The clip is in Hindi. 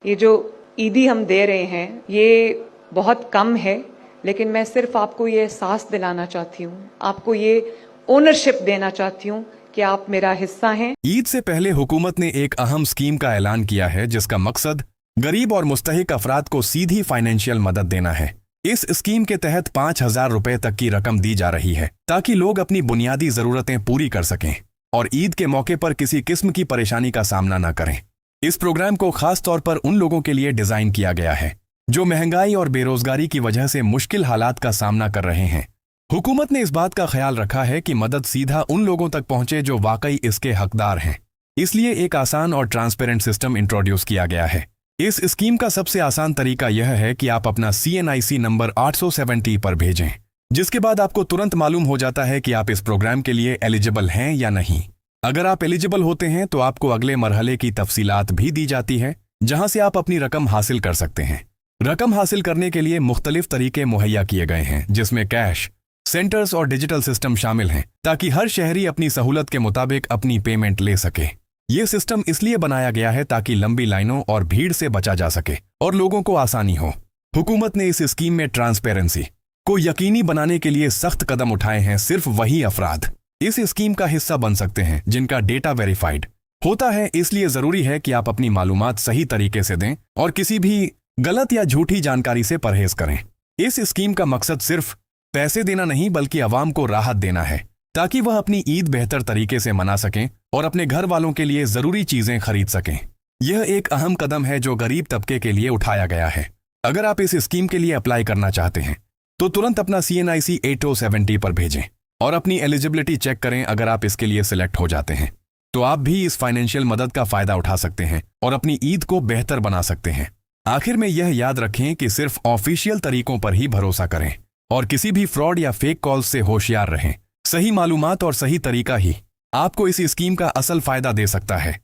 ये जो ईदी हम दे रहे हैं ये बहुत कम है, लेकिन मैं सिर्फ आपको ये एहसास दिलाना चाहती हूँ, आपको ये ओनरशिप देना चाहती हूँ कि आप मेरा हिस्सा हैं। ईद से पहले हुकूमत ने एक अहम स्कीम का ऐलान किया है जिसका मकसद गरीब और मुस्तहिक अफराद को सीधी फाइनेंशियल मदद देना है। इस स्कीम के तहत 5,000 रुपए तक की रकम दी जा रही है ताकि लोग अपनी बुनियादी जरूरतें पूरी कर सकें और ईद के मौके पर किसी किस्म की परेशानी का सामना न करें। इस प्रोग्राम को खास तौर पर उन लोगों के लिए डिजाइन किया गया है जो महंगाई और बेरोजगारी की वजह से मुश्किल हालात का सामना कर रहे हैं। हुकूमत ने इस बात का ख्याल रखा है कि मदद सीधा उन लोगों तक पहुंचे जो वाकई इसके हकदार हैं। इसलिए एक आसान और ट्रांसपेरेंट सिस्टम इंट्रोड्यूस किया गया है। इस स्कीम का सबसे आसान तरीका यह है कि आप अपना CNIC नंबर 870 पर भेजें, जिसके बाद आपको तुरंत मालूम हो जाता है कि आप इस प्रोग्राम के लिए एलिजिबल हैं या नहीं। अगर आप एलिजिबल होते हैं तो आपको अगले मरहले की तफसीलात भी दी जाती है जहां से आप अपनी रकम हासिल कर सकते हैं। रकम हासिल करने के लिए मुख्तलिफ तरीके मुहैया किए गए हैं जिसमें कैश, सेंटर्स और डिजिटल सिस्टम शामिल हैं ताकि हर शहरी अपनी सहूलत के मुताबिक अपनी पेमेंट ले सके। ये सिस्टम इसलिए बनाया गया है ताकि लंबी लाइनों और भीड़ से बचा जा सके और लोगों को आसानी हो। हुकूमत ने इस स्कीम में ट्रांसपेरेंसी को यकीनी बनाने के लिए सख्त कदम उठाए हैं। सिर्फ वही अफराद इस स्कीम का हिस्सा बन सकते हैं जिनका डेटा वेरीफाइड होता है। इसलिए जरूरी है कि आप अपनी मालूमात सही तरीके से दें और किसी भी गलत या झूठी जानकारी से परहेज करें। इस स्कीम का मकसद सिर्फ पैसे देना नहीं बल्कि अवाम को राहत देना है ताकि वह अपनी ईद बेहतर तरीके से मना सकें और अपने घर वालों के लिए जरूरी चीजें खरीद सकें। यह एक अहम कदम है जो गरीब तबके के लिए उठाया गया है। अगर आप इस स्कीम के लिए अप्लाई करना चाहते हैं तो तुरंत अपना CNIC 8070 पर भेजें और अपनी एलिजिबिलिटी चेक करें। अगर आप इसके लिए सिलेक्ट हो जाते हैं तो आप भी इस फाइनेंशियल मदद का फायदा उठा सकते हैं और अपनी ईद को बेहतर बना सकते हैं। आखिर में यह याद रखें कि सिर्फ ऑफिशियल तरीकों पर ही भरोसा करें और किसी भी फ्रॉड या फेक कॉल्स से होशियार रहें। सही मालूमात और सही तरीका ही आपको इस स्कीम का असल फायदा दे सकता है।